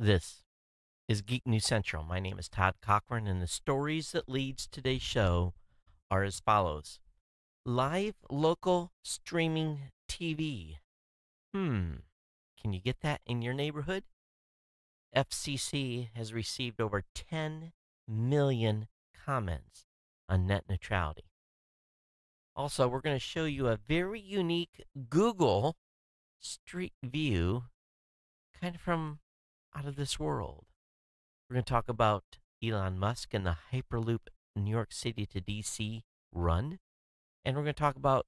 This is Geek News Central. My name is Todd Cochran, and the stories that leads today's show are as follows. Live local streaming TV. Can you get that in your neighborhood? FCC has received over 10 million comments on net neutrality. Also, we're going to show you a very unique Google Street View, kind of from out of this world. We're going to talk about Elon Musk and the Hyperloop New York City to DC run. And we're going to talk about,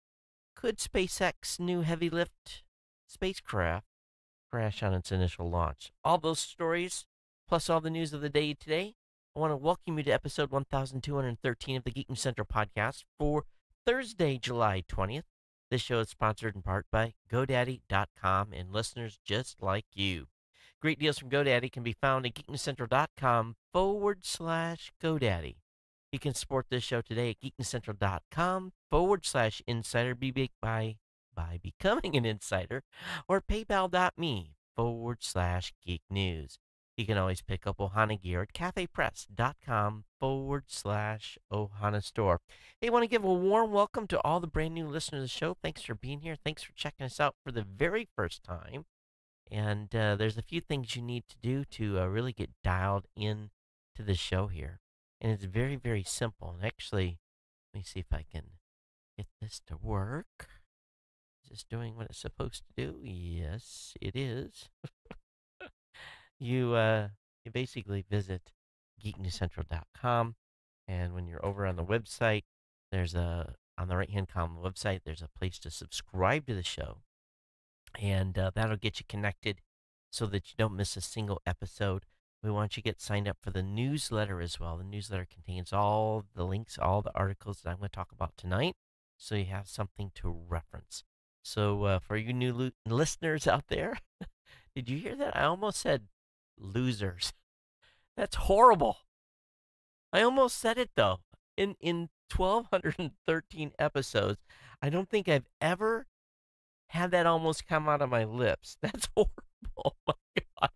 could SpaceX new heavy lift spacecraft crash on its initial launch? All those stories, plus all the news of the day today. I want to welcome you to episode 1213 of the Geek News Central podcast for Thursday, July 20th. This show is sponsored in part by GoDaddy.com and listeners just like you. Great deals from GoDaddy can be found at geeknewscentral.com/GoDaddy. You can support this show today at geeknewscentral.com/insider. Be big by becoming an insider, or paypal.me/geeknews. You can always pick up Ohana gear at cafepress.com/Ohana store. Hey, I want to give a warm welcome to all the brand new listeners of the show. Thanks for being here. Thanks for checking us out for the very first time. And there's a few things you need to do to really get dialed in to the show here. And it's very, very simple. And actually, let me see if I can get this to work. Is this doing what it's supposed to do? Yes, it is. You basically visit geeknewscentral.com, and when you're over on the website, there's on the right-hand column of the website, there's a place to subscribe to the show, and that'll get you connected so that you don't miss a single episode. We want you to get signed up for the newsletter as well. The newsletter contains all the links, all the articles that I'm going to talk about tonight, so you have something to reference. So for you new listeners out there, did you hear that? I almost said losers. That's horrible. I almost said it, though. In 1,213 episodes, I don't think I've ever had that almost come out of my lips. That's horrible. Oh my God.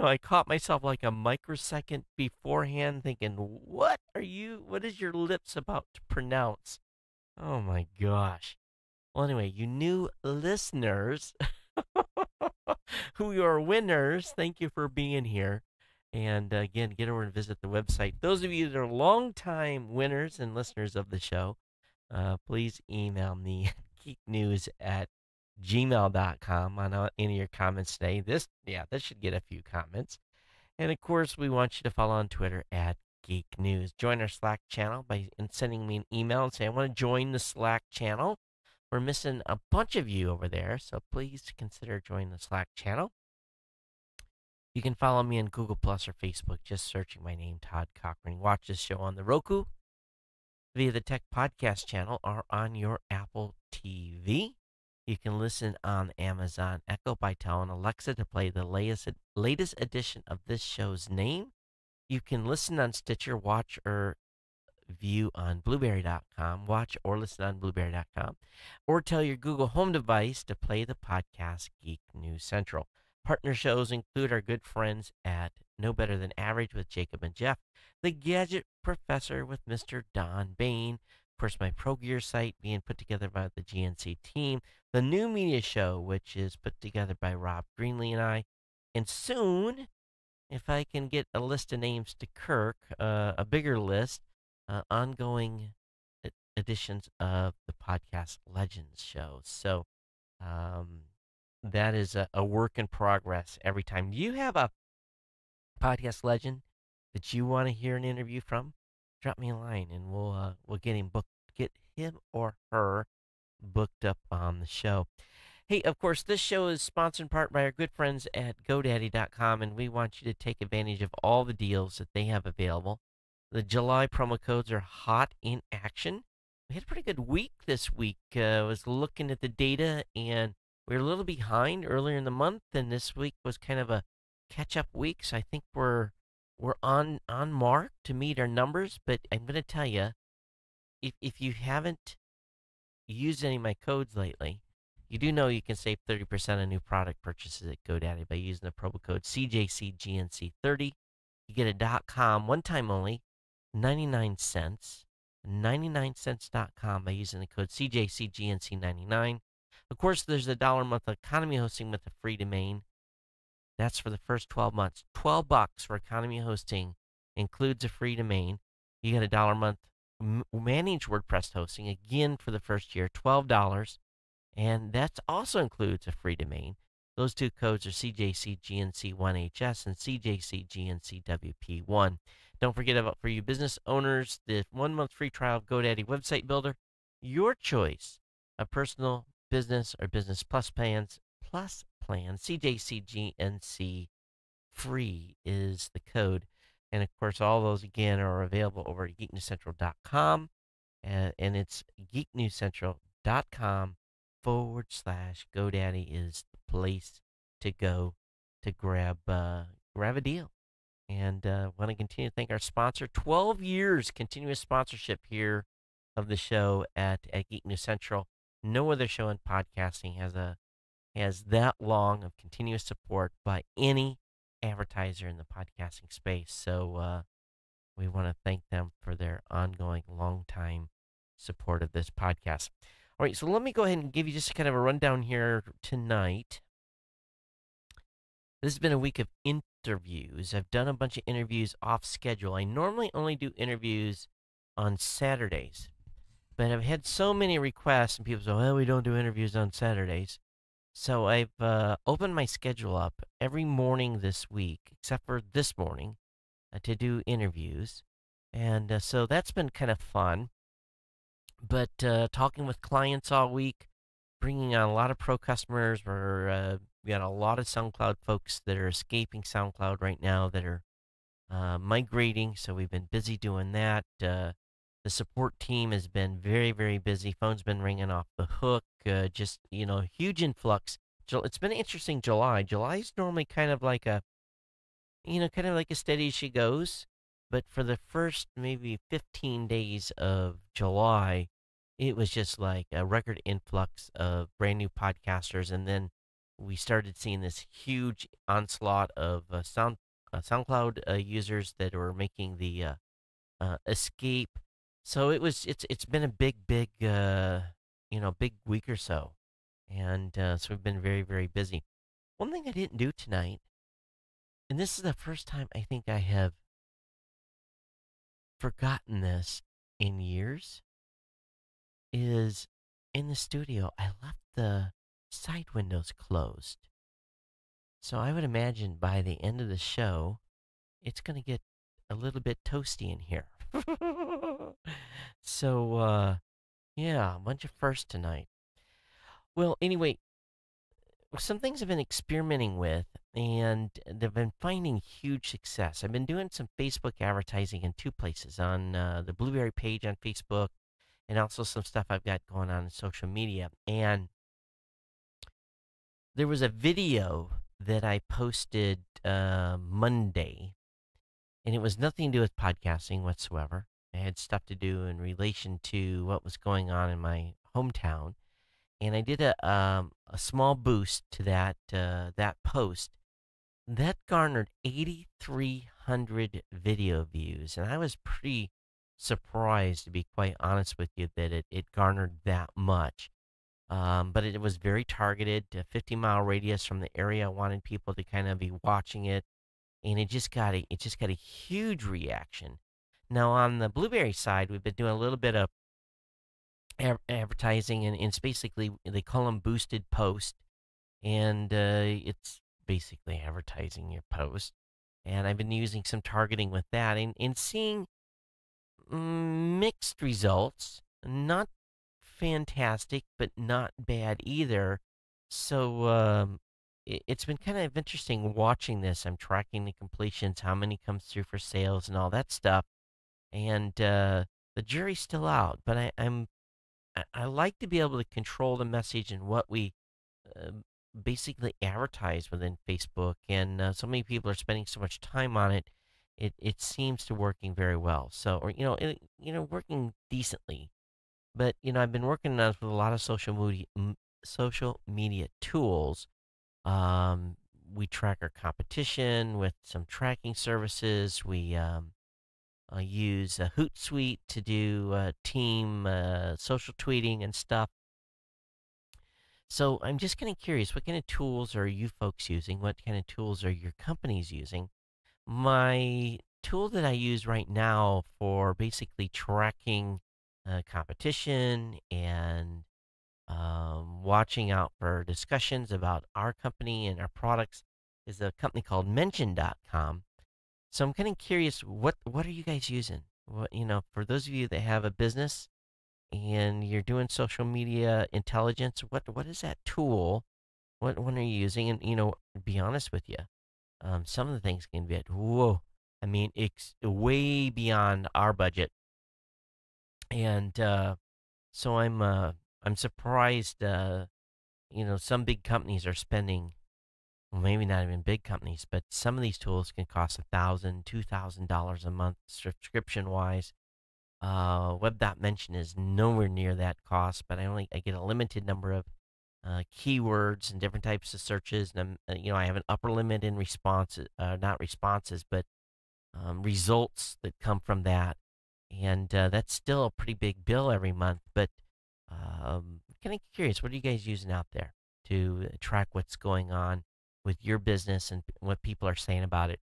I caught myself like a microsecond beforehand thinking, what is your lips about to pronounce? Oh my gosh. Well, anyway, you new listeners who are winners, thank you for being here. And again, get over and visit the website. Those of you that are longtime winners and listeners of the show, please email me geeknews@gmail.com on any of your comments today. This should get a few comments. And of course, we want you to follow on Twitter at Geek News. Join our Slack channel by sending me an email and say, I want to join the Slack channel. We're missing a bunch of you over there, so please consider joining the Slack channel. You can follow me on Google Plus or Facebook, just searching my name, Todd Cochran. Watch this show on the Roku, via the Tech Podcast channel, or on your Apple TV. You can listen on Amazon Echo by telling Alexa to play the latest edition of this show's name. You can listen on Stitcher, watch or view on Blueberry.com, watch or listen on Blueberry.com, or tell your Google Home device to play the podcast Geek News Central. Partner shows include our good friends at No Better Than Average with Jacob and Jeff, The Gadget Professor with Mr. Don Bain, of course, my Pro Gear site being put together by the GNC team, the New Media Show, which is put together by Rob Greenlee and I, and soon, if I can get a list of names to Kirk, a bigger list, ongoing editions of the Podcast Legends show. So that is a work in progress every time. Do you have a podcast legend that you want to hear an interview from? Drop me a line and we'll get him or her booked up on the show. Hey, of course, this show is sponsored in part by our good friends at GoDaddy.com, and we want you to take advantage of all the deals that they have available. The July promo codes are hot in action. We had a pretty good week this week. I was looking at the data, and we were a little behind earlier in the month, and this week was kind of a catch-up week. So I think we're on mark to meet our numbers. But I'm going to tell you, if you haven't used any of my codes lately, You do know you can save 30% on new product purchases at GoDaddy by using the promo code CJCGNC30. You get a .com one time only, 99 cents. 99cents.com by using the code CJCGNC99. Of course, there's a dollar a month economy hosting with a free domain. That's for the first 12 months. $12 for economy hosting includes a free domain. You get a dollar a month managed WordPress hosting again for the first year, $12. And that also includes a free domain. Those two codes are CJCGNC1HS and CJCGNCWP1. Don't forget about for you business owners, the 1 month free trial of GoDaddy Website Builder. Your choice of personal, business, or business plus plans. CJCGNC free is the code. And of course, all those again are available over at geeknewscentral.com. And it's geeknewscentral.com/GoDaddy is the place to go to grab a deal. And want to continue to thank our sponsor. 12 years continuous sponsorship here of the show at Geek News Central. No other show in podcasting has that long of continuous support by any advertiser in the podcasting space. So we want to thank them for their ongoing, long time support of this podcast. All right, so let me go ahead and give you just kind of a rundown here tonight. This has been a week of interviews. I've done a bunch of interviews off schedule. I normally only do interviews on Saturdays, but I've had so many requests, and people say, well, we don't do interviews on Saturdays. So I've opened my schedule up every morning this week, except for this morning, to do interviews. And so that's been kind of fun. But talking with clients all week, bringing on a lot of pro customers. We got a lot of SoundCloud folks that are escaping SoundCloud right now that are migrating. So we've been busy doing that. The support team has been very, very busy. Phone's been ringing off the hook. Just, huge influx. It's been an interesting July. July's normally kind of like a steady as she goes. But for the first maybe 15 days of July, it was just like a record influx of brand new podcasters. And then we started seeing this huge onslaught of SoundCloud users that were making the escape. So it's been a big big week or so, and so we've been very, very busy. One thing I didn't do tonight, and this is the first time I think I have forgotten this in years, is in the studio I left the side windows closed. So I would imagine by the end of the show, it's going to get a little bit toasty in here. So, yeah, a bunch of firsts tonight. Well, anyway, some things I've been experimenting with, and they've been finding huge success. I've been doing some Facebook advertising in two places, on the Blueberry page on Facebook, and also some stuff I've got going on in social media. And there was a video that I posted Monday, and it was nothing to do with podcasting whatsoever. It had stuff to do in relation to what was going on in my hometown. And I did a small boost to that post. That garnered 8,300 video views, and I was pretty surprised, to be quite honest with you, that it garnered that much. But it was very targeted, a 50-mile radius from the area I wanted people to kind of be watching it, and it just got a huge reaction. Now on the Blueberry side, we've been doing a little bit of advertising, and it's basically, they call them boosted post, and it's basically advertising your post. And I've been using some targeting with that, and seeing mixed results. Not fantastic, but not bad either. So it's been kind of interesting watching this. I'm tracking the completions, how many comes through for sales, and all that stuff. And the jury's still out, but I like to be able to control the message and what we uh, basically advertise within Facebook. And so many people are spending so much time on it. It seems to working very well. So, or working decently. But I've been working on this with a lot of social social media tools. Um, we track our competition with some tracking services. We use Hootsuite to do team social tweeting and stuff. So I'm just kind of curious, what kind of tools are you folks using? What kind of tools are your companies using? My tool that I use right now for basically tracking competition and watching out for discussions about our company and our products is a company called Mention.com. So I'm kind of curious, what are you guys using? For those of you that have a business and you're doing social media intelligence, what is that tool? What one are you using? And to be honest with you, some of the things can be whoa. I mean, it's way beyond our budget, and so I'm surprised. Some big companies are spending, well, maybe not even big companies, but some of these tools can cost $1,000, $2,000 a month subscription wise. Web.mention is nowhere near that cost, but I get a limited number of keywords and different types of searches, and I have an upper limit in responses, not responses, but results that come from that, and that's still a pretty big bill every month. But kind of curious, what are you guys using out there to track what's going on with your business and what people are saying about it?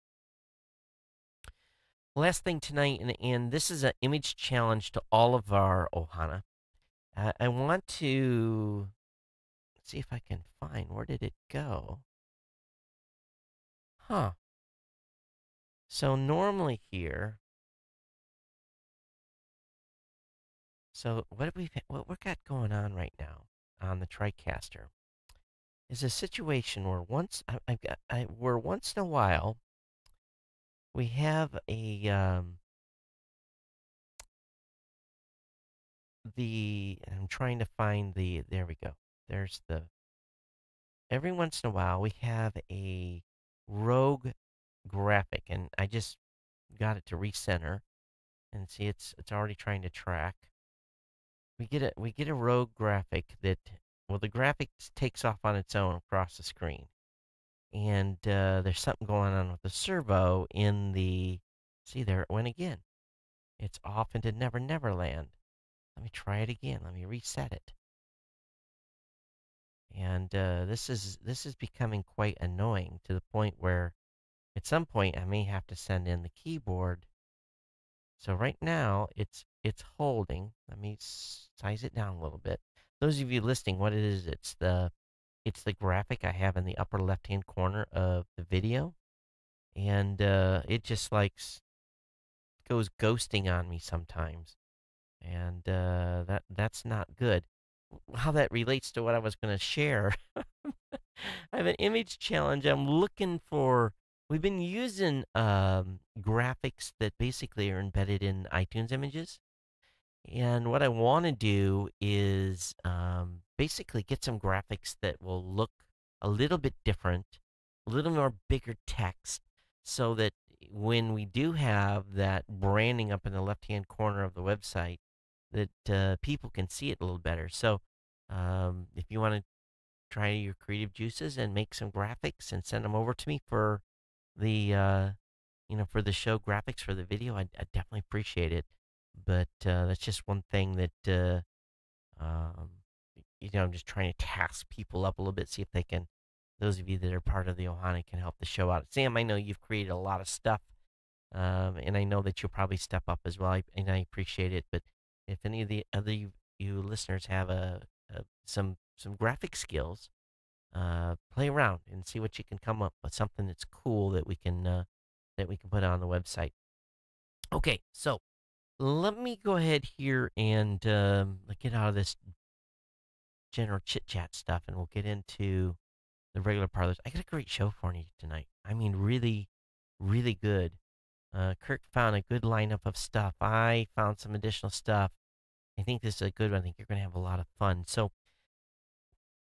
Last thing tonight, and this is an image challenge to all of our Ohana. I want to see if I can find, where did it go? Huh. So normally here, so what we got going on right now on the TriCaster is a situation where where once in a while we have I'm trying to find there we go. There's every once in a while we have a rogue graphic, and I just got it to recenter and see it's already trying to track. We get a rogue graphic that, well, the graphic takes off on its own across the screen, and there's something going on with the servo in the. See, there it went again. It's off into Never Never Land. Let me try it again. Let me reset it. And this is becoming quite annoying to the point where at some point I may have to send in the keyboard. So right now it's holding. Let me size it down a little bit. Those of you listening, what it is, it's the graphic I have in the upper left-hand corner of the video, and it just like goes ghosting on me sometimes, and that's not good. How that relates to what I was going to share. I have an image challenge. I'm looking for. We've been using graphics that basically are embedded in iTunes images. And what I want to do is basically get some graphics that will look a little bit different, a little more bigger text, so that when we do have that branding up in the left-hand corner of the website, that people can see it a little better. So if you want to try your creative juices and make some graphics and send them over to me for the for the show graphics for the video, I definitely appreciate it. But that's just one thing that um, I'm just trying to task people up a little bit, see if they can. Those of you that are part of the Ohana can help the show out. Sam, I know you've created a lot of stuff, and I know that you'll probably step up as well, and I appreciate it. But if any of the other you listeners have some graphic skills, play around and see what you can come up with, something that's cool that we can put on the website. Okay, so let me go ahead here and get out of this general chit chat stuff, and we'll get into the regular parlors. I got a great show for you tonight. I mean, really, really good. Kirk found a good lineup of stuff. I found some additional stuff. I think this is a good one. I think you're going to have a lot of fun. So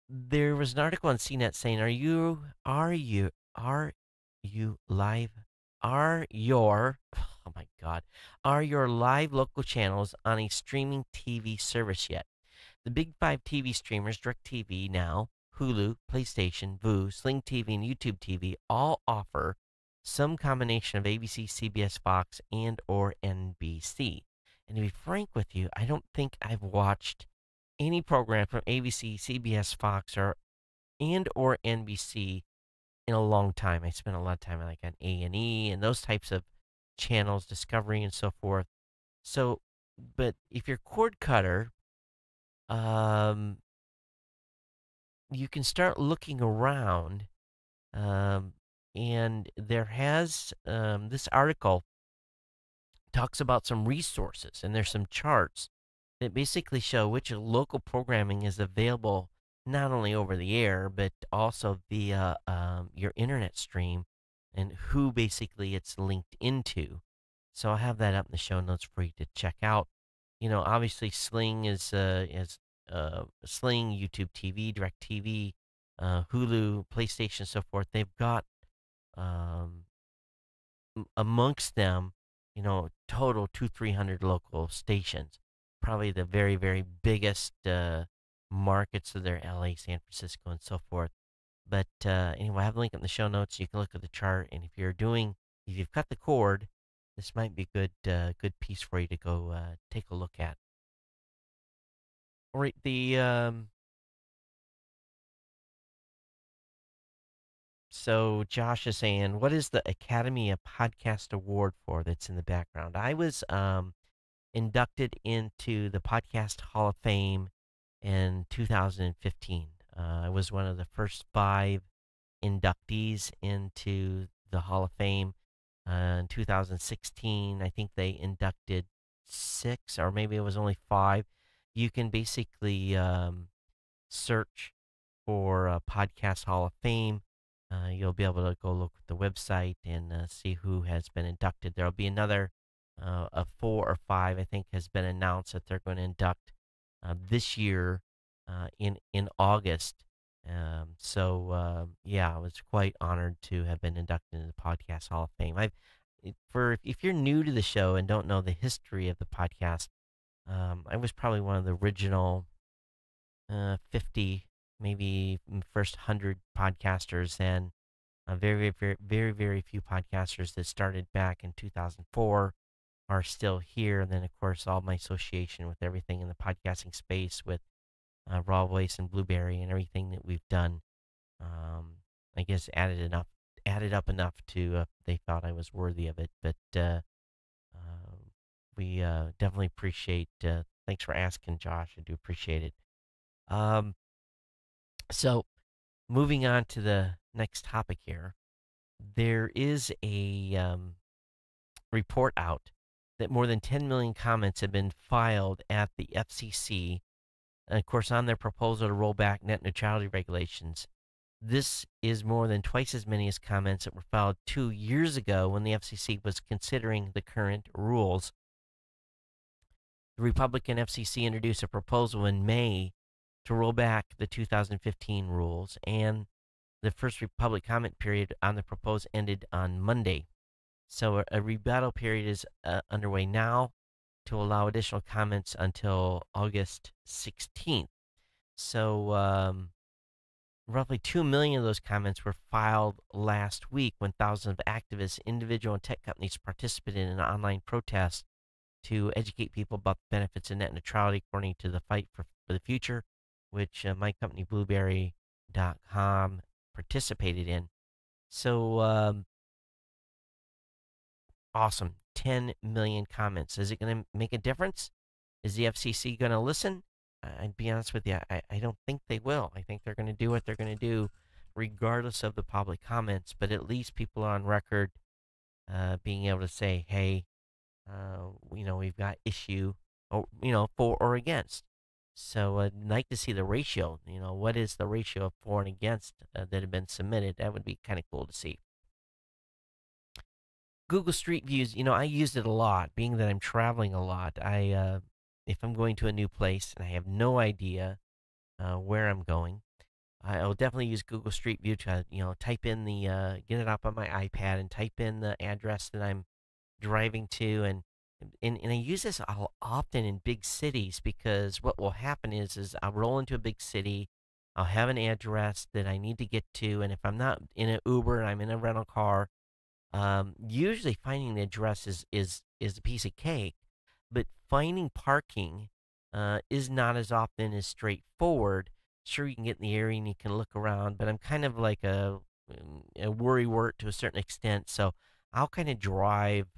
there was an article on CNET saying, are you live? Are your, oh my God, are your live local channels on a streaming TV service yet? The big five TV streamers, DirecTV Now, Hulu, PlayStation, Voo, Sling TV, and YouTube TV, all offer some combination of ABC, CBS, Fox, and or NBC. And to be frank with you, I don't think I've watched any program from ABC, CBS, Fox, or NBC in a long time. I spent a lot of time like on A&E and those types of channels, Discovery and so forth. So, but if you're cord cutter, um, you can start looking around. Um, and there has this article talks about some resources, and there's some charts that basically show which local programming is available not only over the air but also via your internet stream, and who basically it's linked into. So I'll have that up in the show notes for you to check out. Obviously Sling is Sling, YouTube TV, Direct TV, Hulu, PlayStation, so forth. They've got um, amongst them, total 300 local stations. Probably the very, very biggest markets of their LA, San Francisco, and so forth. But anyway, I have a link in the show notes. You can look at the chart, and if you've cut the cord, this might be good piece for you to go take a look at. All right, so Josh is saying, what is the Academy of Podcast Award for that's in the background? I was inducted into the Podcast Hall of Fame in 2015. I was one of the first 5 inductees into the Hall of Fame. In 2016, I think they inducted 6, or maybe it was only 5. You can basically search for Podcast Hall of Fame. You'll be able to go look at the website and see who has been inducted. There'll be another of 4 or 5, I think, has been announced that they're going to induct this year in August. Yeah, I was quite honored to have been inducted into the Podcast Hall of Fame. If you're new to the show and don't know the history of the podcast, I was probably one of the original 50, maybe first 100 podcasters, and very, very, very, very few podcasters that started back in 2004 are still here. And then, of course, all my association with everything in the podcasting space with Raw Voice and Blueberry and everything that we've done, I guess added up enough to they thought I was worthy of it. But we definitely appreciate. Thanks for asking, Josh. I do appreciate it. Um, so moving on to the next topic here, there is a report out that more than 10 million comments have been filed at the FCC, and of course, on their proposal to roll back net neutrality regulations. This is more than twice as many as comments that were filed 2 years ago when the FCC was considering the current rules. The Republican FCC introduced a proposal in May to roll back the 2015 rules, and the first public comment period on the proposal ended on Monday. So a rebuttal period is underway now to allow additional comments until August 16th. So roughly 2 million of those comments were filed last week when thousands of activists, individual and tech companies participated in an online protest to educate people about the benefits of net neutrality, according to the Fight for the Future, which my company, Blueberry.com, participated in. So awesome. 10 million comments. Is it going to make a difference? Is the FCC going to listen? I'd be honest with you, I don't think they will. I think they're going to do what they're going to do regardless of the public comments, but at least people are on record being able to say, hey, we've got issue, for or against. So I'd like to see the ratio. What is the ratio of for and against that have been submitted? That would be kind of cool to see. Google Street Views, I used it a lot, being that I'm traveling a lot. If I'm going to a new place and I have no idea where I'm going, I'll definitely use Google Street View to, type in get it up on my iPad and type in the address that I'm driving to, and and I use this often in big cities because what will happen is I'll roll into a big city, I'll have an address that I need to get to, and if I'm not in an Uber and I'm in a rental car, usually finding the address is a piece of cake, but finding parking is not as often as straightforward. Sure, you can get in the area and you can look around, but I'm kind of like a worrywart to a certain extent, so I'll kind of drive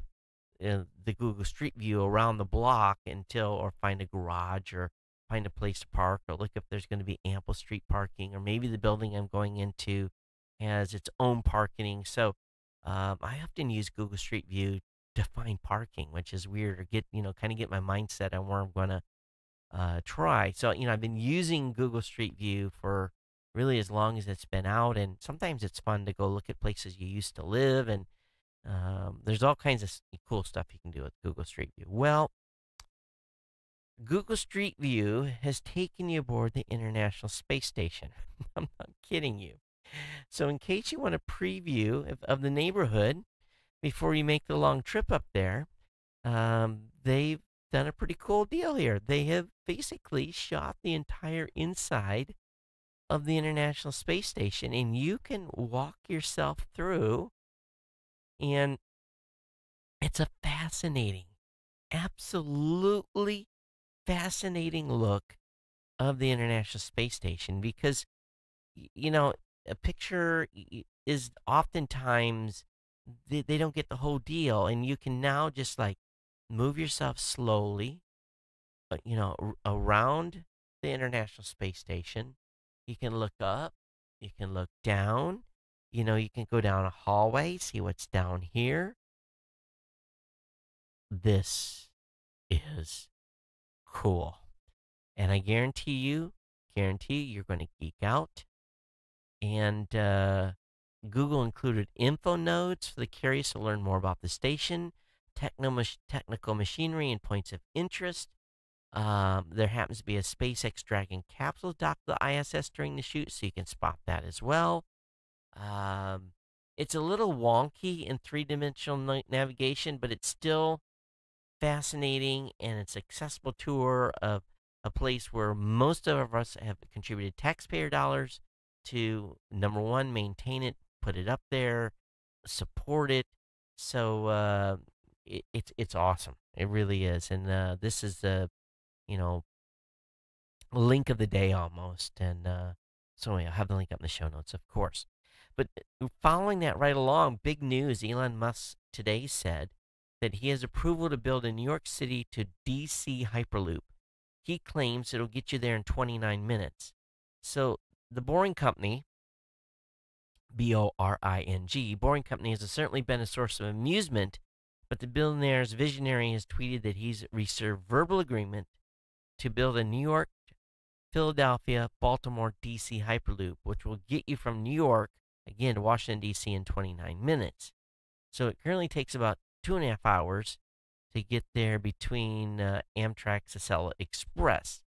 the Google Street View around the block until, or find a garage, or find a place to park, or look if there's going to be ample street parking, or maybe the building I'm going into has its own parking. So I often use Google Street View to find parking, which is weird, or get kind of get my mindset on where I'm going to try. So I've been using Google Street View for really as long as it's been out, and sometimes it's fun to go look at places you used to live, and there's all kinds of cool stuff you can do with Google Street View. Well, Google Street View has taken you aboard the International Space Station. I'm not kidding you. So, in case you want a preview of the neighborhood before you make the long trip up there, they've done a pretty cool deal here. They have basically shot the entire inside of the International Space Station, and you can walk yourself through, and it's a fascinating, absolutely fascinating look of the International Space Station because, a picture is oftentimes they don't get the whole deal, and you can now just like move yourself slowly, around the International Space Station. You can look up, you can look down, you can go down a hallway, see what's down here. This is cool. And I guarantee you're going to geek out. And Google included info nodes for the curious to learn more about the station, technical machinery, and points of interest. There happens to be a SpaceX Dragon capsule docked to the ISS during the shoot, so you can spot that as well. It's a little wonky in three-dimensional navigation, but it's still fascinating, and it's an accessible tour of a place where most of us have contributed taxpayer dollars to, number one, maintain it, put it up there, support it. So it's awesome. It really is. And this is the you know link of the day almost. And so anyway, I'll have the link up in the show notes, of course. But following that right along, big news. Elon Musk today said that he has approval to build a New York City to DC Hyperloop. He claims it'll get you there in 29 minutes. So the Boring Company, Boring, Boring Company has certainly been a source of amusement, but the billionaire's visionary has tweeted that he's reserved verbal agreement to build a New York, Philadelphia, Baltimore, DC Hyperloop, which will get you from New York, again, to Washington, D.C. in 29 minutes. So it currently takes about 2.5 hours to get there between Amtrak's Acela Express.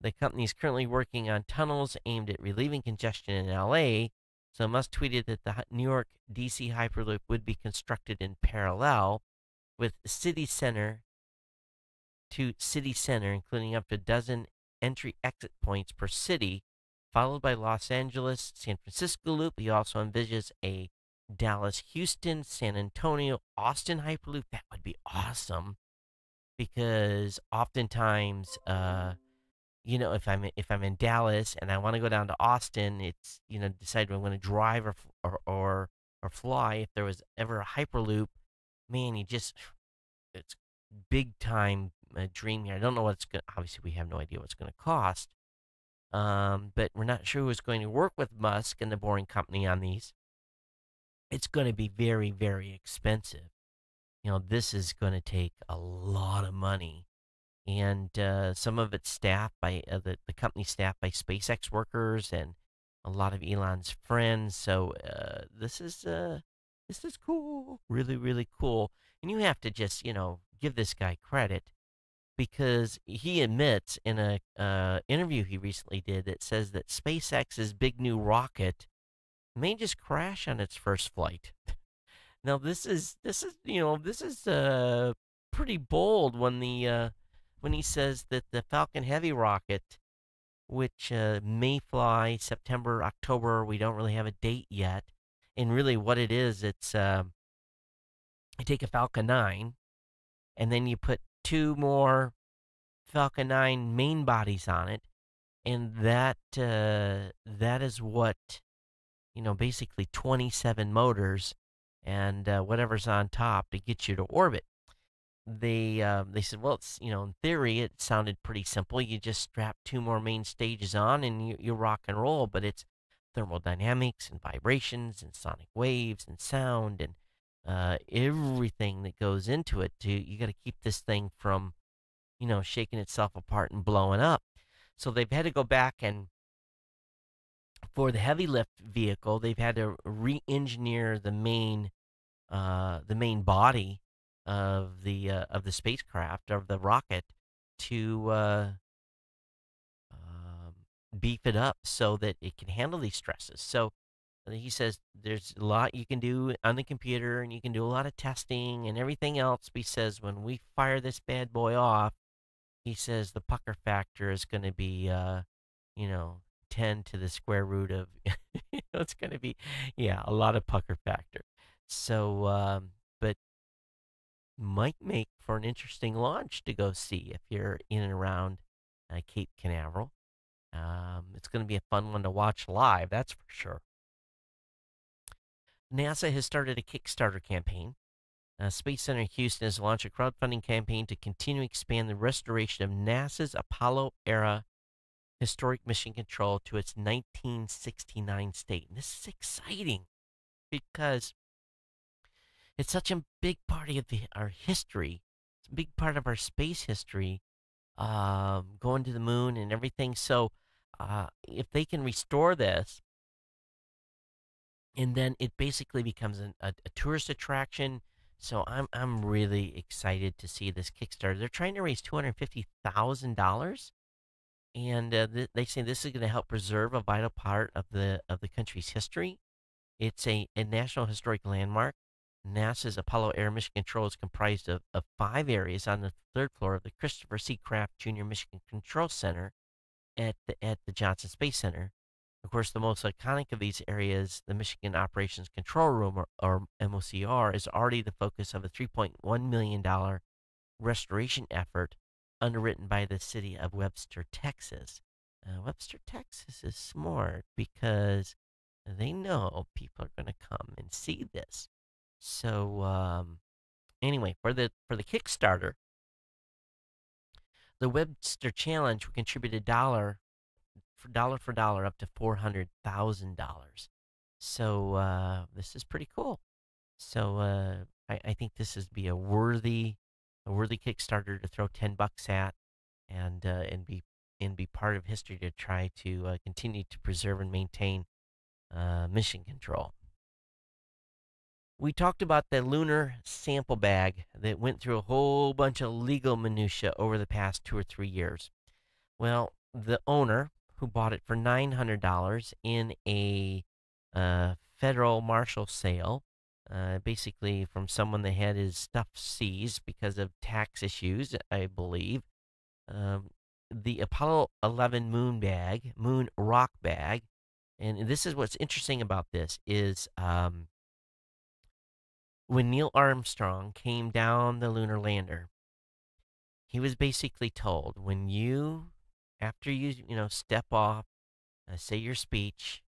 The company is currently working on tunnels aimed at relieving congestion in LA. So Musk tweeted that the New York DC Hyperloop would be constructed in parallel with city center to city center, including up to a dozen entry-exit points per city, followed by Los Angeles, San Francisco loop. He also envisages a Dallas, Houston, San Antonio, Austin Hyperloop. That would be awesome because oftentimes, if I'm in Dallas and I want to go down to Austin, it's decide if I'm going to drive or fly. If there was ever a Hyperloop, man, it's big time dream here. I don't know what it's going. Obviously, we have no idea what it's going to cost. But we're not sure who's going to work with Musk and the Boring Company on these. It's going to be very, very expensive. This is going to take a lot of money. And some of it's staffed by the company staffed by SpaceX workers and a lot of Elon's friends. So this is cool, really, really cool. And you have to just give this guy credit because he admits in a interview he recently did that says that SpaceX's big new rocket may just crash on its first flight. Now this is pretty bold when he says that the Falcon Heavy rocket, which may fly September, October, we don't really have a date yet. And really, what it is, it's you take a Falcon 9, and then you put two more Falcon 9 main bodies on it, and that is what basically 27 motors and whatever's on top to get you to orbit. They said, well, it's in theory it sounded pretty simple. You just strap two more main stages on and you rock and roll. But it's thermodynamics and vibrations and sonic waves and sound and everything that goes into it. You got to keep this thing from shaking itself apart and blowing up. So they've had to go back and for the heavy lift vehicle, they've had to re-engineer the main body of the spacecraft of the rocket to beef it up so that it can handle these stresses. So he says there's a lot you can do on the computer, and you can do a lot of testing and everything else. But he says when we fire this bad boy off, he says the pucker factor is going to be, you know, 10 to the square root of, it's going to be, yeah, a lot of pucker factor. So, but might make for an interesting launch to go see if you're in and around Cape Canaveral. It's going to be a fun one to watch live, that's for sure. NASA has started a Kickstarter campaign. Space Center Houston has launched a crowdfunding campaign to continue to expand the restoration of NASA's Apollo-era historic mission control to its 1969 state. And this is exciting because it's such a big part of our history. It's a big part of our space history, going to the moon and everything. So if they can restore this, and then it basically becomes a tourist attraction. So I'm really excited to see this Kickstarter. They're trying to raise $250,000, and they say this is going to help preserve a vital part of the country's history. It's a national historic landmark. NASA's Apollo Air Mission Control is comprised of 5 areas on the 3rd floor of the Christopher C. Kraft Jr. Mission Control Center at the Johnson Space Center. Of course, the most iconic of these areas, the Michigan Operations Control Room, or MOCR, is already the focus of a $3.1 million restoration effort underwritten by the city of Webster, Texas. Webster, Texas is smart because they know people are going to come and see this. So anyway, for the Kickstarter, the Webster Challenge will contribute $1 for dollar up to $400,000. So this is pretty cool. So I think this is be a worthy Kickstarter to throw $10 at, and be part of history to try to continue to preserve and maintain mission control. We talked about the lunar sample bag that went through a whole bunch of legal minutia over the past 2 or 3 years. Well, the owner, who bought it for $900 in a federal marshal sale, basically from someone that had his stuff seized because of tax issues, I believe. The Apollo 11 moon rock bag, and this is what's interesting about this is when Neil Armstrong came down the lunar lander, he was basically told, after you step off, say your speech,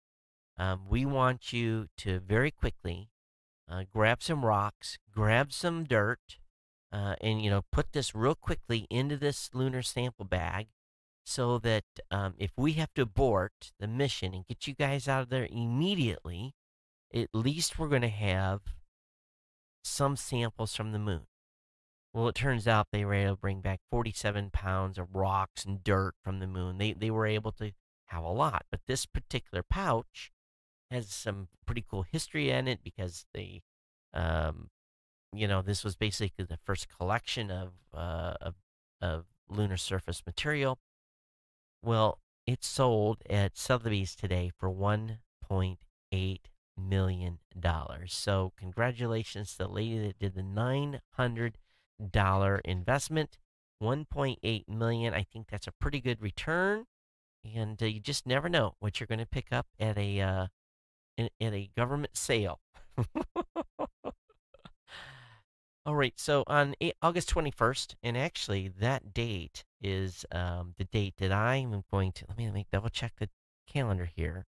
we want you to very quickly grab some rocks, grab some dirt, and put this real quickly into this lunar sample bag, so that if we have to abort the mission and get you guys out of there immediately, at least we're going to have some samples from the moon. Well, it turns out they were able to bring back 47 pounds of rocks and dirt from the moon. They were able to have a lot. But this particular pouch has some pretty cool history in it because this was basically the first collection of lunar surface material. Well, it's sold at Sotheby's today for $1.8 million. So congratulations to the lady that did the investment, 1.8 million. I think that's a pretty good return, and you just never know what you're going to pick up at a government sale. All right, so on August 21st, and actually that date is the date that I'm going to let me double check the calendar here.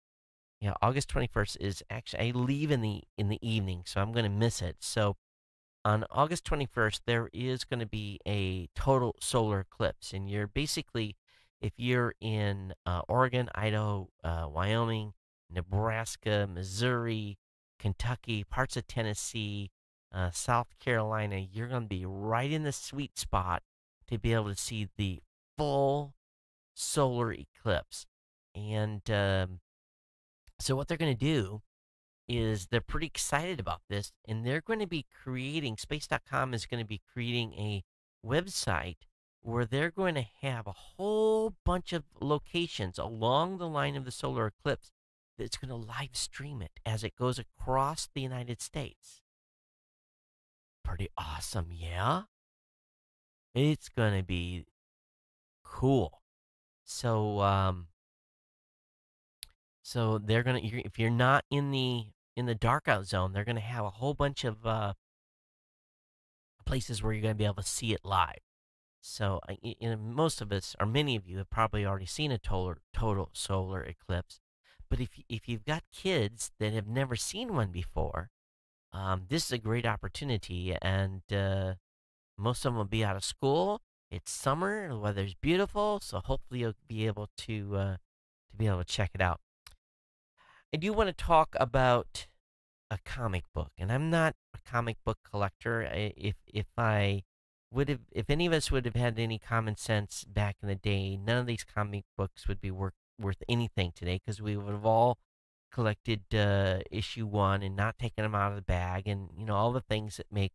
Yeah, August 21st is actually I leave in the evening, so I'm going to miss it. So on August 21st, there is going to be a total solar eclipse. And you're basically, if you're in Oregon, Idaho, Wyoming, Nebraska, Missouri, Kentucky, parts of Tennessee, South Carolina, you're going to be right in the sweet spot to be able to see the full solar eclipse. And so, what they're going to do is they're pretty excited about this, and they're going to be creating space.com is going to be creating a website where they're going to have a whole bunch of locations along the line of the solar eclipse that's going to live stream it as it goes across the United States. Pretty awesome, yeah? It's going to be cool. So they're gonna if you're not in the dark out zone, they're gonna have a whole bunch of places where you're gonna be able to see it live. So most of us, or many of you, have probably already seen a total solar eclipse. But if you've got kids that have never seen one before, this is a great opportunity, and most of them will be out of school. It's summer, the weather's beautiful, so hopefully you'll be able to check it out. I do want to talk about a comic book, and I'm not a comic book collector. If any of us would have had any common sense back in the day, none of these comic books would be worth anything today because we would have all collected issue one and not taken them out of the bag, and all the things that make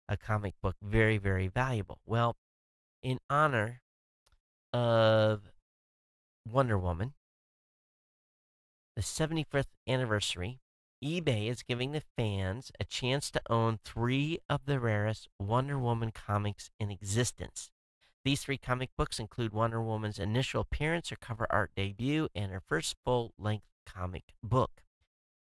a comic book very, very valuable. Well, in honor of Wonder Woman, the 75th anniversary, eBay is giving the fans a chance to own 3 of the rarest Wonder Woman comics in existence. These 3 comic books include Wonder Woman's initial appearance, her cover art debut, and her first full-length comic book.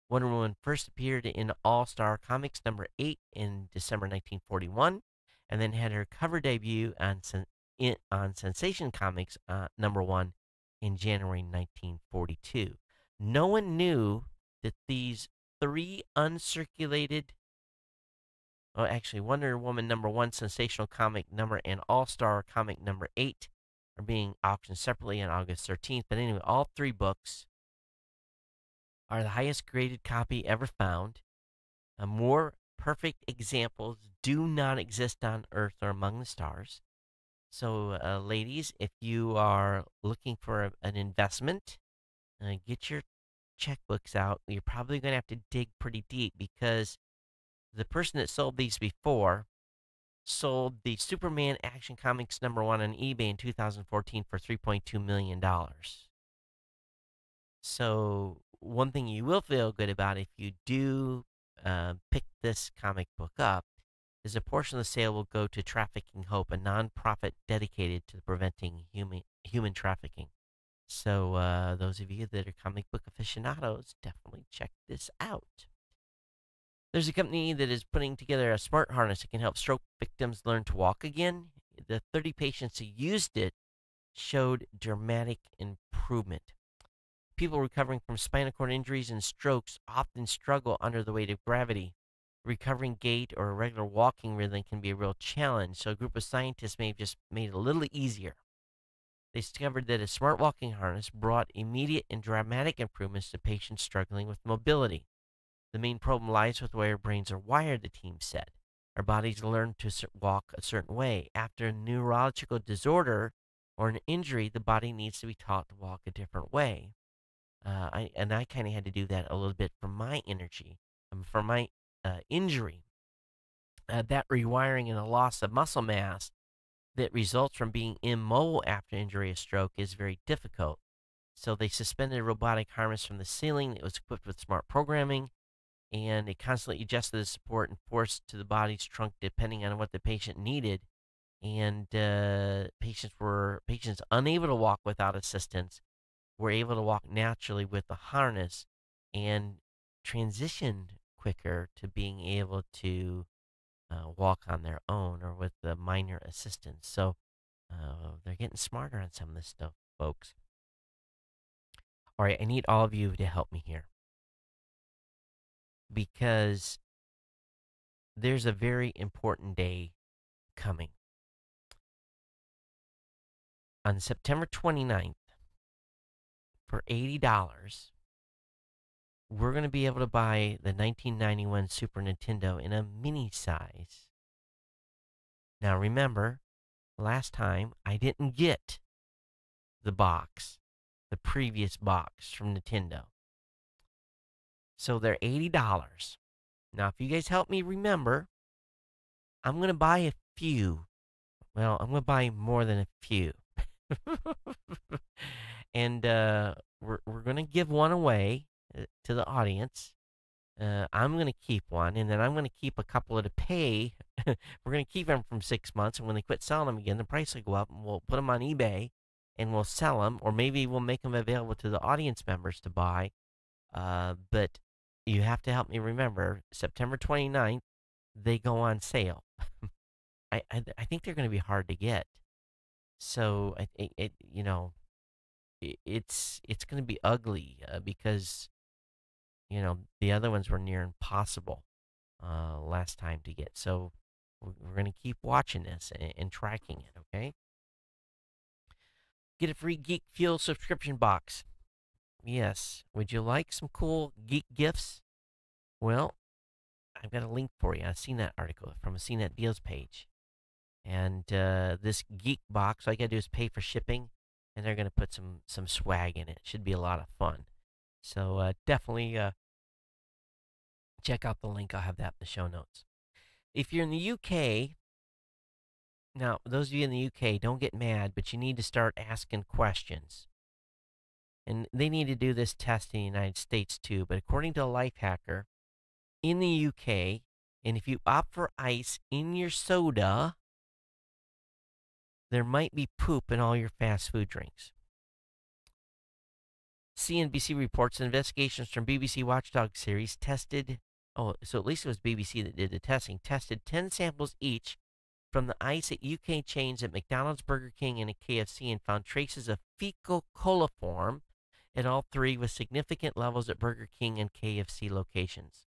Wonder Woman first appeared in All-Star Comics number 8 in December 1941, and then had her cover debut on Sensation Comics number 1 in January 1942. No one knew that these 3 uncirculated, actually, Wonder Woman number 1, Sensational Comic number, and All-Star Comic number 8 are being auctioned separately on August 13th. But anyway, all 3 books are the highest graded copy ever found. More perfect examples do not exist on Earth or among the stars. So, ladies, if you are looking for an investment, get your checkbooks out. You're probably going to have to dig pretty deep because the person that sold these before sold the Superman Action Comics number 1 on eBay in 2014 for $3.2 million. So, one thing you will feel good about if you do pick this comic book up is a portion of the sale will go to Trafficking Hope, a nonprofit dedicated to preventing human trafficking. So those of you that are comic book aficionados, definitely check this out. There's a company that is putting together a smart harness that can help stroke victims learn to walk again. The 30 patients who used it showed dramatic improvement. People recovering from spinal cord injuries and strokes often struggle under the weight of gravity. Recovering gait or irregular walking rhythm can be a real challenge, so a group of scientists may have just made it a little easier. They discovered that a smart walking harness brought immediate and dramatic improvements to patients struggling with mobility. The main problem lies with the way our brains are wired, the team said. Our bodies learn to walk a certain way. After a neurological disorder or an injury, the body needs to be taught to walk a different way. I kind of had to do that a little bit for my for my injury. That rewiring and a loss of muscle mass that results from being immobile after injury or stroke is very difficult. So they suspended a robotic harness from the ceiling that was equipped with smart programming. and it constantly adjusted the support and force to the body's trunk depending on what the patient needed. And patients unable to walk without assistance were able to walk naturally with the harness and transitioned quicker to being able to walk on their own or with the minor assistance. So they're getting smarter on some of this stuff, folks. All right, I need all of you to help me here because there's a very important day coming. On September 29th, for $80, we're going to be able to buy the 1991 Super Nintendo in a mini size. Now, remember, last time I didn't get the box, the previous box from Nintendo. So they're $80. Now, if you guys help me remember, I'm going to buy a few. Well, I'm going to buy more than a few. And we're going to give one away to the audience. I'm going to keep one, and then I'm going to keep a couple to pay. We're going to keep them from 6 months, and when they quit selling them again, the price will go up, and we'll put them on eBay, and we'll sell them, or maybe we'll make them available to the audience members to buy. But you have to help me remember, September 29th, they go on sale. I think they're going to be hard to get. So it's going to be ugly because the other ones were near impossible last time to get. So we're going to keep watching this and tracking it. Okay. Get a free Geek Fuel subscription box. Yes. Would you like some cool geek gifts? Well, I've got a link for you. I've seen that article from a CNET Deals page. And this Geek box, all you got to do is pay for shipping, and they're going to put some swag in it. Should be a lot of fun. So definitely check out the link. I'll have that in the show notes. If you're in the UK, now, those of you in the UK, don't get mad, but you need to start asking questions. And they need to do this test in the United States too. But according to a life hacker, in the UK, and if you opt for ice in your soda, there might be poop in all your fast food drinks. CNBC reports investigations from BBC Watchdog series tested, so at least it was BBC that did the testing, tested 10 samples each from the ice at UK chains at McDonald's, Burger King, and at KFC and found traces of fecal coliform at all three with significant levels at Burger King and KFC locations.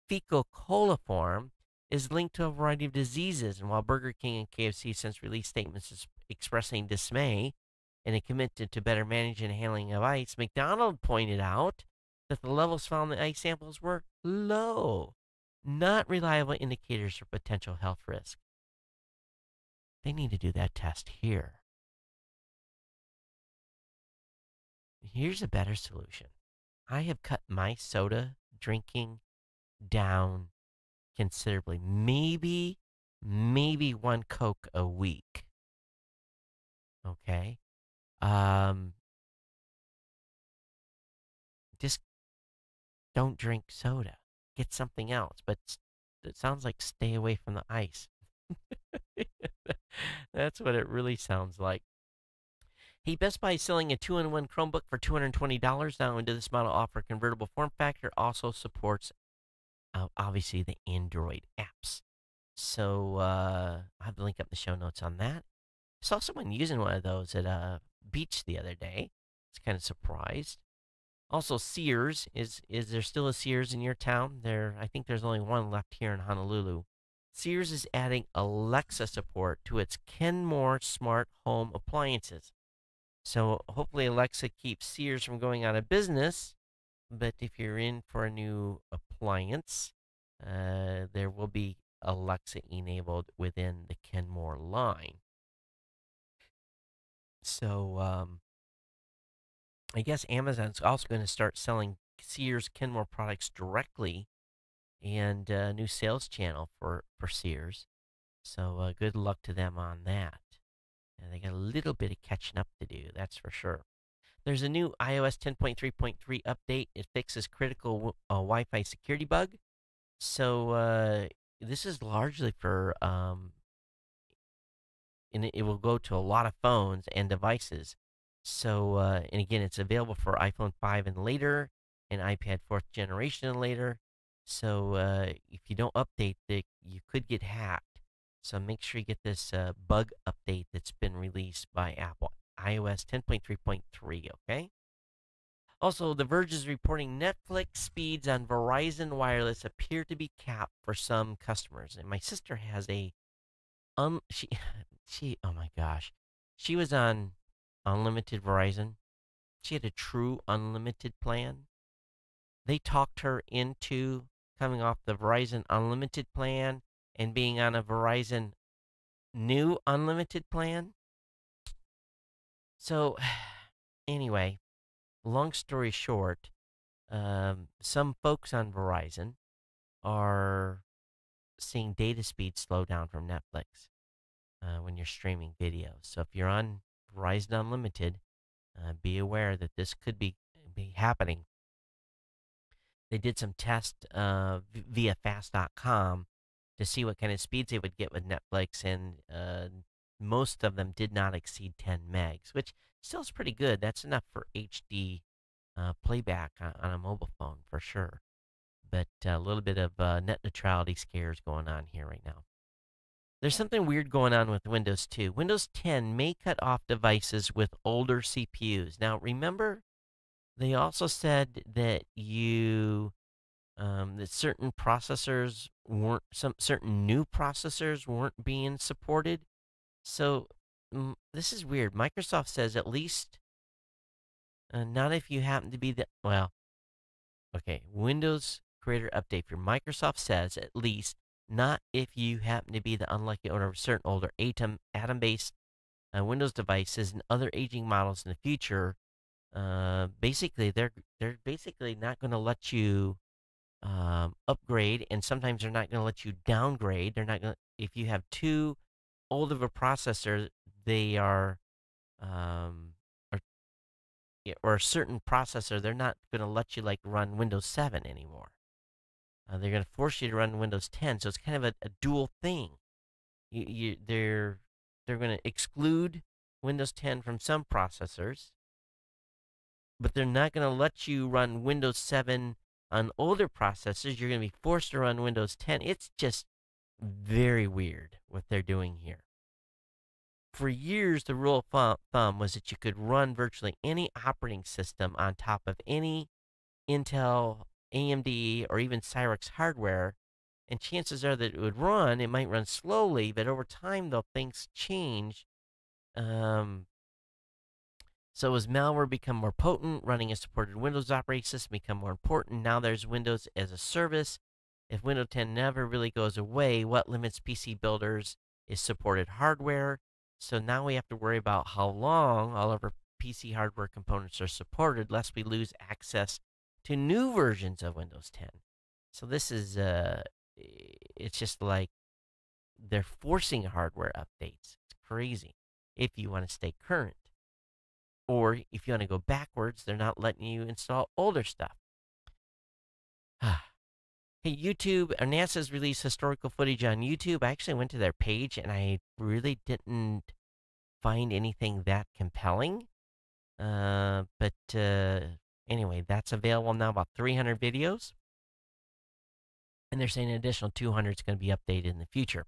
Fecal coliform is linked to a variety of diseases, and while Burger King and KFC since released statements expressing dismay and a commitment to better managing and handling of ice, McDonald's pointed out that the levels found in the ice samples were low, not reliable indicators for potential health risk. They need to do that test here. Here's a better solution. I have cut my soda drinking down considerably. Maybe one Coke a week. Okay. Just don't drink soda. Get something else. But it sounds like stay away from the ice. That's what it really sounds like. Hey, Best Buy is selling a 2-in-1 Chromebook for $220. Now, into this model offer convertible form factor, also supports, obviously, the Android apps. So I'll have the link up in the show notes on that. I saw someone using one of those at a beach the other day. I was kind of surprised. Also, Sears. Is there still a Sears in your town? I think there's only one left here in Honolulu. Sears is adding Alexa support to its Kenmore smart home appliances. So hopefully Alexa keeps Sears from going out of business. But if you're in for a new appliance, there will be Alexa enabled within the Kenmore line. So I guess Amazon's also going to start selling Sears Kenmore products directly, and a new sales channel for Sears. So good luck to them on that. And they got a little bit of catching up to do, that's for sure. There's a new iOS 10.3.3 update. It fixes critical Wi-Fi security bug. So this is largely for and it will go to a lot of phones and devices. So, and again, it's available for iPhone 5 and later, and iPad 4th generation and later. So, if you don't update it, you could get hacked. So, make sure you get this bug update that's been released by Apple, iOS 10.3.3, okay? Also, The Verge is reporting Netflix speeds on Verizon Wireless appear to be capped for some customers. And my sister has a she oh my gosh. She was on unlimited Verizon. She had a true unlimited plan. They talked her into coming off the Verizon unlimited plan and being on a Verizon new unlimited plan. So anyway, long story short, some folks on Verizon are seeing data speed slow down from Netflix when you're streaming videos. So if you're on Verizon Unlimited, be aware that this could be happening. They did some tests via fast.com to see what kind of speeds they would get with Netflix, and most of them did not exceed 10 megs, which still is pretty good. That's enough for HD playback on a mobile phone for sure. But a little bit of net neutrality scares going on here right now. There's something weird going on with Windows 2. Windows 10 may cut off devices with older CPUs. Now, remember, they also said that that certain processors weren't, some certain new processors weren't being supported. So this is weird. Microsoft says at least not if you happen to be okay, Windows Creator Update for Microsoft says at least not if you happen to be the unlucky owner of certain older Atom-based Windows devices and other aging models in the future. Basically, they're basically not going to let you upgrade, and sometimes they're not going to let you downgrade. They're not going if you have too old of a processor, they are or, yeah, or a certain processor, they're not going to let you like run Windows 7 anymore. They're going to force you to run Windows 10, so it's kind of a dual thing. They're going to exclude Windows 10 from some processors, but they're not going to let you run Windows 7 on older processors. You're going to be forced to run Windows 10. It's just very weird what they're doing here. For years, the rule of thumb was that you could run virtually any operating system on top of any Intel, AMD, or even Cyrix hardware, and chances are that it would run. It might run slowly, but over time, though, things change. So as malware become more potent, running a supported Windows operating system become more important. Now there's Windows as a service. If Windows 10 never really goes away, what limits PC builders is supported hardware. So now we have to worry about how long all of our PC hardware components are supported, lest we lose access to new versions of Windows 10. So this is, it's just like they're forcing hardware updates. It's crazy if you want to stay current. Or if you want to go backwards, they're not letting you install older stuff. Hey, YouTube, NASA's released historical footage on YouTube. I actually went to their page and I really didn't find anything that compelling. But anyway, that's available now, about 300 videos. And they're saying an additional 200 is going to be updated in the future.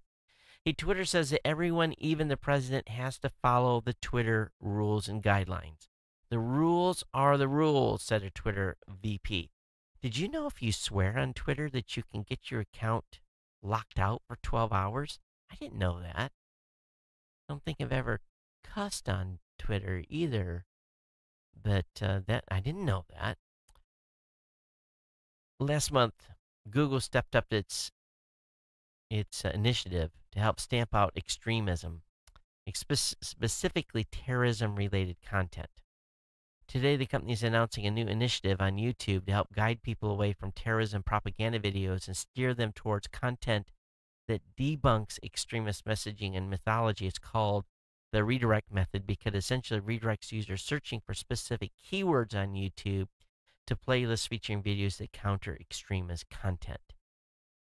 Hey, Twitter says that everyone, even the president, has to follow the Twitter rules and guidelines. The rules are the rules, said a Twitter VP. Did you know if you swear on Twitter that you can get your account locked out for 12 hours? I didn't know that. I don't think I've ever cussed on Twitter either, but that I didn't know that. Last month, Google stepped up its initiative to help stamp out extremism, specifically terrorism-related content. Today, the company is announcing a new initiative on YouTube to help guide people away from terrorism propaganda videos and steer them towards content that debunks extremist messaging and mythology. It's called the redirect method because it essentially redirects users searching for specific keywords on YouTube to playlists featuring videos that counter extremist content.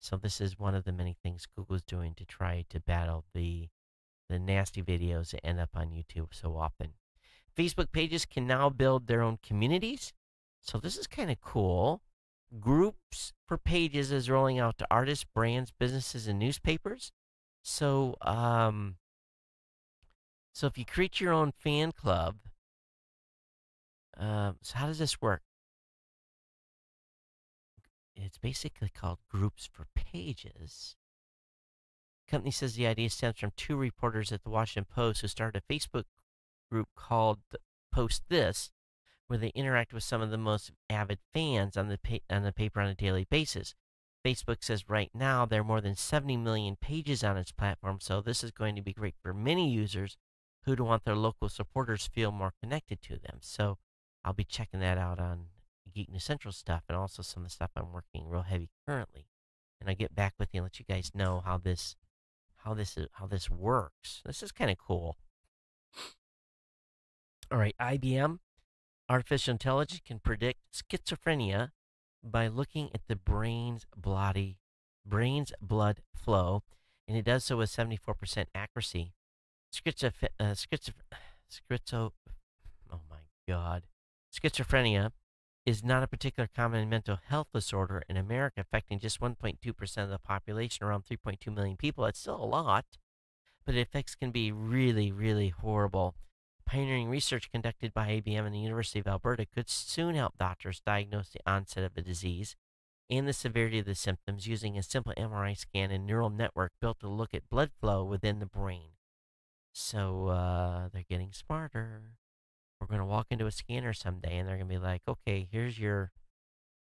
So this is one of the many things Google's doing to try to battle the nasty videos that end up on YouTube so often. Facebook pages can now build their own communities. So this is kind of cool. Groups for pages is rolling out to artists, brands, businesses, and newspapers. So, so if you create your own fan club, so how does this work? It's basically called Groups for Pages. The company says the idea stems from two reporters at the Washington Post who started a Facebook group called Post This, where they interact with some of the most avid fans on the paper on a daily basis. Facebook says right now there are more than 70 million pages on its platform, so this is going to be great for many users who don't want their local supporters feel more connected to them. So I'll be checking that out on Geek News Central stuff and also some of the stuff I'm working real heavy currently. And I'll get back with you and let you guys know how this works. This is kind of cool. All right, IBM artificial intelligence can predict schizophrenia by looking at the brain's blood flow, and it does so with 74% accuracy. Oh my God, schizophrenia is not a particular common mental health disorder in America, affecting just 1.2% of the population, around 3.2 million people. It's still a lot, but the effects can be really, really horrible. Pioneering research conducted by IBM and the University of Alberta could soon help doctors diagnose the onset of a disease and the severity of the symptoms using a simple MRI scan and neural network built to look at blood flow within the brain. So they're getting smarter. We're going to walk into a scanner someday, and they're going to be like, "Okay, here's your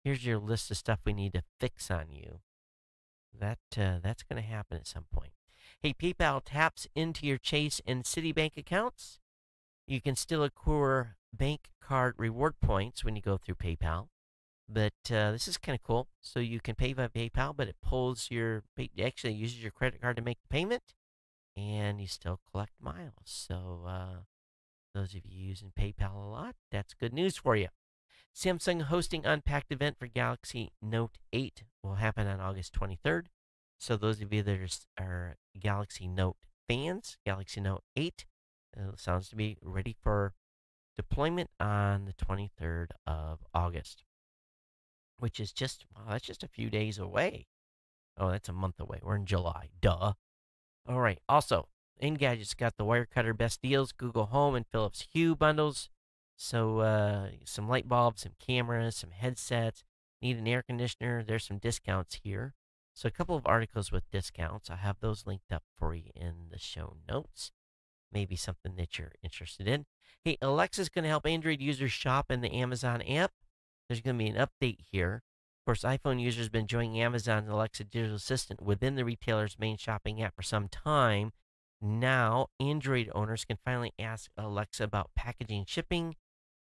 list of stuff we need to fix on you." That's going to happen at some point. Hey, PayPal taps into your Chase and Citibank accounts. You can still accrue bank card reward points when you go through PayPal, but this is kind of cool. So you can pay by PayPal, but it actually uses your credit card to make the payment, and you still collect miles. So those of you using PayPal a lot, that's good news for you. Samsung hosting Unpacked event for Galaxy Note 8 will happen on August 23rd. So those of you that are Galaxy Note fans, Galaxy Note 8 sounds to be ready for deployment on the 23rd of August, which is that's just a few days away. Oh, that's a month away. We're in July. Duh. All right. Also, Engadget's got the Wirecutter best deals, Google Home and Philips Hue bundles. So some light bulbs, some cameras, some headsets. Need an air conditioner? There's some discounts here. So a couple of articles with discounts. I have those linked up for you in the show notes. Maybe something that you're interested in. Hey, Alexa's going to help Android users shop in the Amazon app. There's going to be an update here. Of course, iPhone users have been enjoying Amazon's Alexa digital assistant within the retailer's main shopping app for some time. Now, Android owners can finally ask Alexa about packaging, shipping,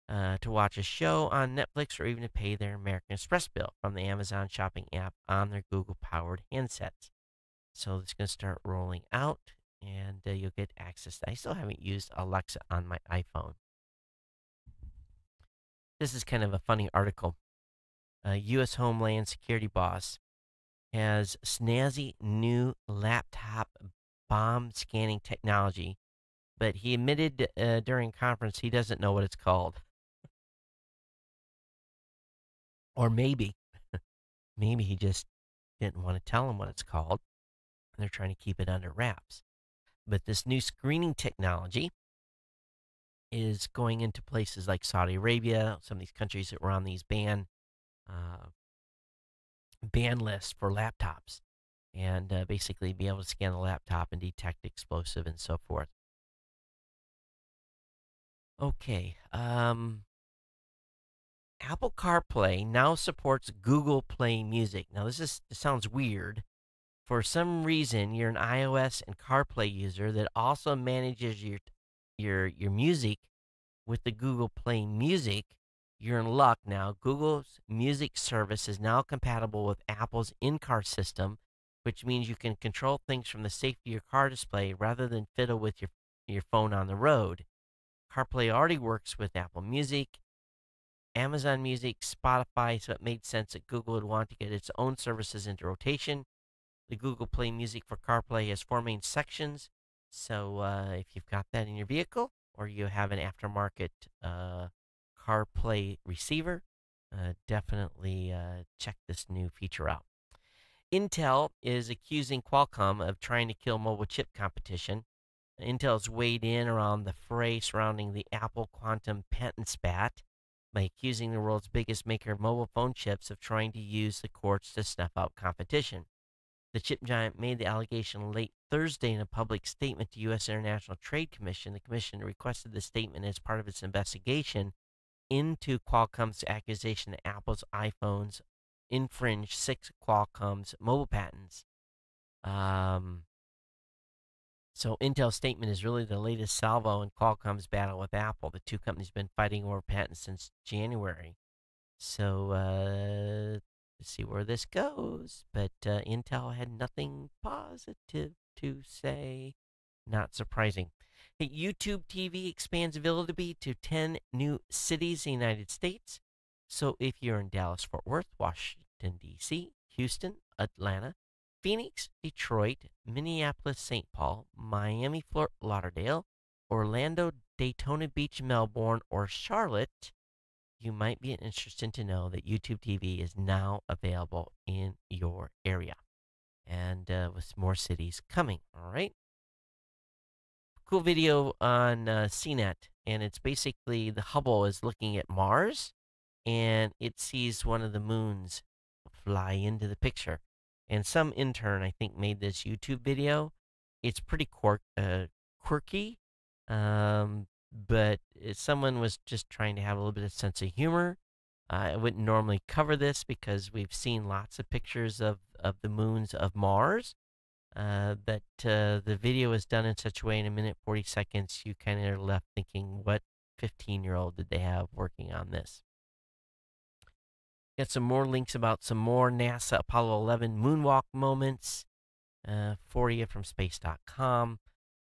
to watch a show on Netflix, or even to pay their American Express bill from the Amazon shopping app on their Google-powered handsets. So it's going to start rolling out, and you'll get access. I still haven't used Alexa on my iPhone. This is kind of a funny article. U.S. Homeland Security boss has snazzy new laptop bomb scanning technology, but he admitted during a conference he doesn't know what it's called. Or maybe he just didn't want to tell him what it's called. And they're trying to keep it under wraps. But this new screening technology is going into places like Saudi Arabia, some of these countries that were on these ban lists for laptops, and basically be able to scan the laptop and detect explosive and so forth. Okay. Apple CarPlay now supports Google Play Music. Now, this sounds weird. For some reason, you're an iOS and CarPlay user that also manages your music with the Google Play Music. You're in luck now. Google's music service is now compatible with Apple's in-car system, which means you can control things from the safety of your car display rather than fiddle with your your phone on the road. CarPlay already works with Apple Music, Amazon Music, Spotify, so it made sense that Google would want to get its own services into rotation. The Google Play Music for CarPlay has four main sections. So if you've got that in your vehicle or you have an aftermarket CarPlay receiver, definitely check this new feature out. Intel is accusing Qualcomm of trying to kill mobile chip competition. Intel's weighed in around the fray surrounding the Apple Quantum patent spat by accusing the world's biggest maker of mobile phone chips of trying to use the courts to snuff out competition. The chip giant made the allegation late Thursday in a public statement to U.S. International Trade Commission. The commission requested the statement as part of its investigation into Qualcomm's accusation that Apple's iPhones infringed six Qualcomm's mobile patents. So Intel's statement is really the latest salvo in Qualcomm's battle with Apple. The two companies have been fighting over patents since January. So let's see where this goes. But Intel had nothing positive to say. Not surprising. Hey, YouTube TV expands availability to 10 new cities in the United States. So if you're in Dallas, Fort Worth, Washington, D.C., Houston, Atlanta, Phoenix, Detroit, Minneapolis, St. Paul, Miami, Fort Lauderdale, Orlando, Daytona Beach, Melbourne, or Charlotte, you might be interested to know that YouTube TV is now available in your area. And with more cities coming, all right? Cool video on CNET, and it's basically the Hubble is looking at Mars, and it sees one of the moons fly into the picture. And some intern, I think, made this YouTube video. It's pretty quirky, but someone was just trying to have a little bit of sense of humor. I wouldn't normally cover this because we've seen lots of pictures of the moons of Mars. But the video is done in such a way in a minute 40 seconds, you kind of are left thinking, what 15-year-old did they have working on this? Got some more links about some more NASA Apollo 11 moonwalk moments for you from space.com.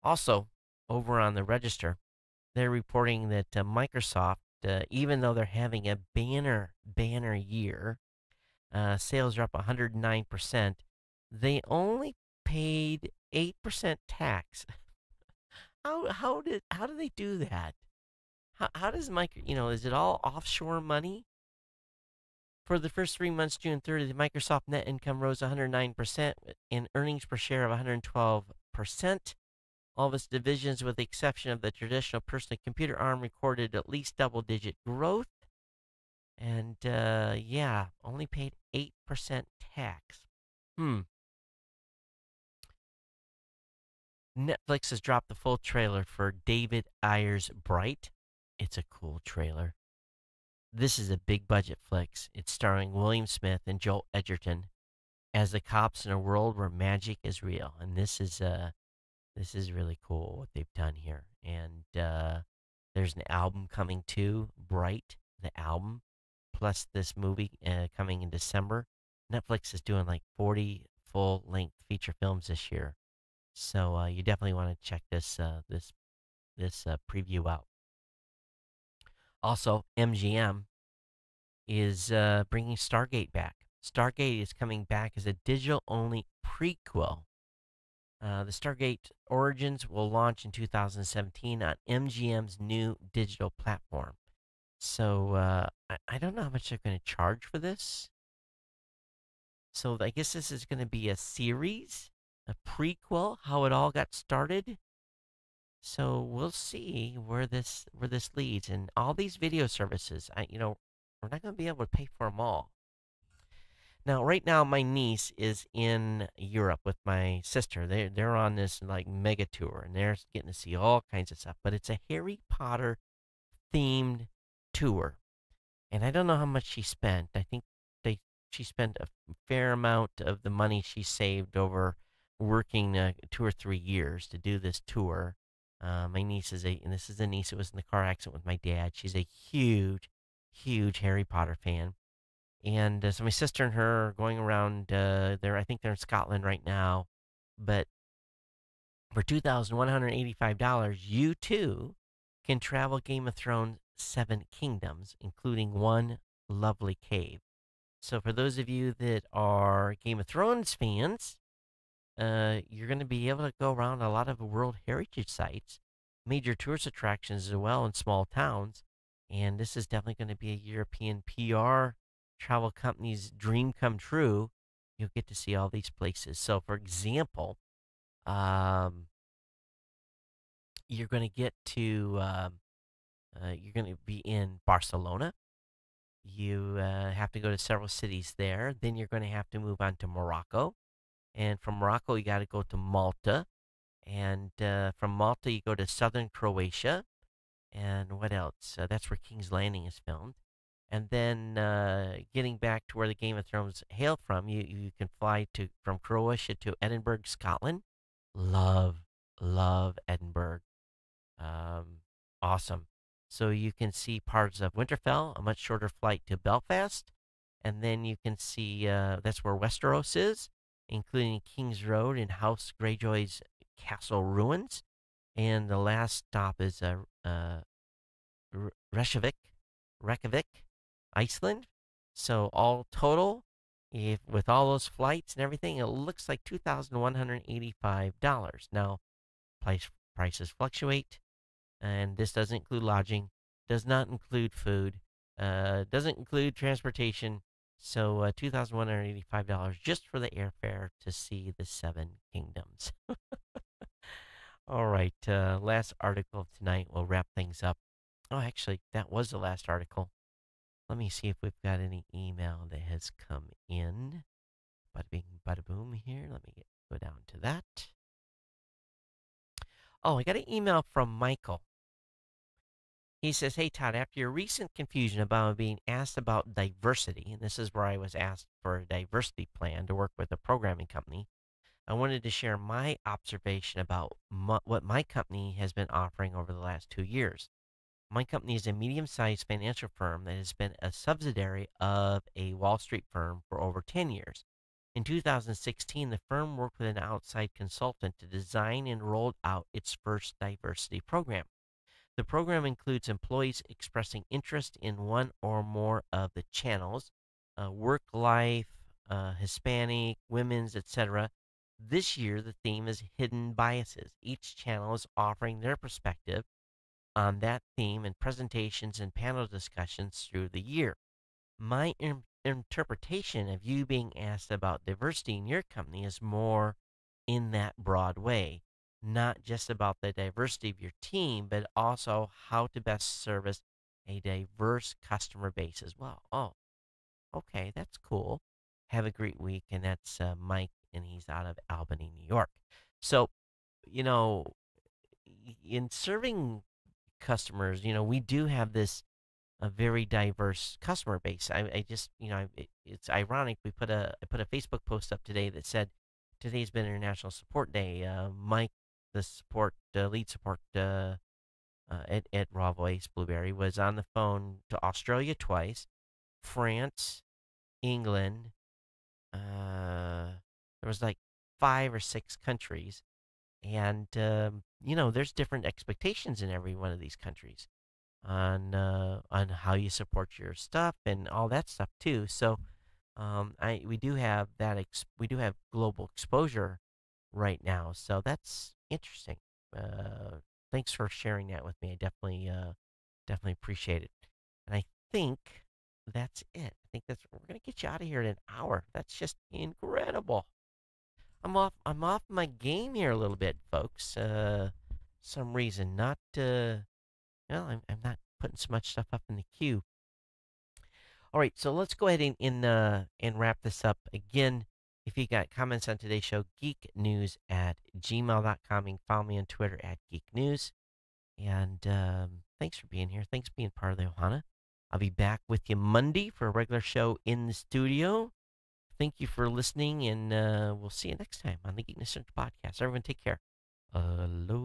Also, over on the Register, they're reporting that Microsoft, even though they're having a banner year, sales are up 109%, they only paid 8% tax. How do they do that? How does is it all offshore money? For the first 3 months, June 30th, Microsoft net income rose 109% and earnings per share of 112%. All of its divisions, with the exception of the traditional personal computer arm, recorded at least double-digit growth. And, only paid 8% tax. Netflix has dropped the full trailer for David Ayer's Bright. It's a cool trailer. This is a big budget flick. It's starring William Smith and Joel Edgerton as the cops in a world where magic is real. And this is really cool what they've done here. And there's an album coming too, Bright, the album, plus this movie coming in December. Netflix is doing like 40 full-length feature films this year. So you definitely want to check this preview out. Also, MGM is bringing Stargate back. Stargate is coming back as a digital-only prequel. The Stargate Origins will launch in 2017 on MGM's new digital platform. So I don't know how much they're going to charge for this. So I guess this is going to be a series, a prequel, how it all got started. So we'll see where this leads. And all these video services, we're not going to be able to pay for them all. Now, right now, my niece is in Europe with my sister. They're on this like mega tour, and they're getting to see all kinds of stuff. But it's a Harry Potter themed tour, and I don't know how much she spent. I think she spent a fair amount of the money she saved over working 2 or 3 years to do this tour. My niece and this is the niece that was in the car accident with my dad. She's a huge, huge Harry Potter fan. And so my sister and her are going around there. I think they're in Scotland right now. But For $2,185, you too can travel Game of Thrones Seven Kingdoms, including one lovely cave. So, for those of you that are Game of Thrones fans, you're going to be able to go around a lot of World Heritage sites, major tourist attractions as well in small towns. And this is definitely going to be a European PR travel company's dream come true. You'll get to see all these places. So, for example, um, you're going to get to you're going to be in Barcelona. You have to go to several cities there. Then you're going to have to move on to Morocco, and from Morocco you got to go to Malta, and from Malta you go to southern Croatia, and what else? That's where King's Landing is filmed. And then getting back to where the Game of Thrones hailed from, you can fly to from Croatia to Edinburgh, Scotland. Love, love Edinburgh. Um, awesome. So you can see parts of Winterfell, a much shorter flight to Belfast, and then you can see that's where Westeros is, including King's Road and House Greyjoy's castle ruins. And the last stop is Reykjavik, Iceland. So all total, if with all those flights and everything, it looks like $2,185. Now, prices fluctuate, and this doesn't include lodging, does not include food, doesn't include transportation. So $2,185 just for the airfare to see the Seven Kingdoms. All right, last article of tonight. We'll wrap things up. Oh, actually, that was the last article. Let me see if we've got any email that has come in. Bada bing, bada boom here. Let me go down to that. Oh, I got an email from Michael. He says, "Hey, Todd, after your recent confusion about being asked about diversity, and this is where I was asked for a diversity plan to work with a programming company, I wanted to share my observation about what my company has been offering over the last 2 years. My company is a medium sized financial firm that has been a subsidiary of a Wall Street firm for over 10 years. In 2016, the firm worked with an outside consultant to design and roll out its first diversity program. The program includes employees expressing interest in one or more of the channels work life, Hispanic, women's, etc. This year, the theme is hidden biases. Each channel is offering their perspective on that theme in presentations and panel discussions through the year. My interpretation of you being asked about diversity in your company is more in that broad way, not just about the diversity of your team, but also how to best service a diverse customer base as well. Oh, okay, that's cool. Have a great week. And that's Mike, and he's out of Albany, New York. So, you know, in serving customers, we do have this a very diverse customer base. I just, it's ironic. I put a Facebook post up today that said today's been International Support Day. Mike, the lead support at Raw Voice Blueberry, was on the phone to Australia twice, France, England. There was like 5 or 6 countries, and there's different expectations in every one of these countries on how you support your stuff and all that stuff too. So we do have we do have global exposure right now, so that's interesting. Thanks for sharing that with me. I definitely appreciate it. And I think that's it. I think we're gonna get you out of here in an hour. That's just incredible. I'm off my game here a little bit, folks. Some reason not. Well, I'm not putting so much stuff up in the queue. All right, so let's go ahead and wrap this up. Again, if you got comments on today's show, geeknews@gmail.com. You can follow me on Twitter @geeknews. And thanks for being here. Thanks for being part of the Ohana. I'll be back with you Monday for a regular show in the studio. Thank you for listening, and we'll see you next time on the Geek News Central podcast. Everyone, take care. Aloha.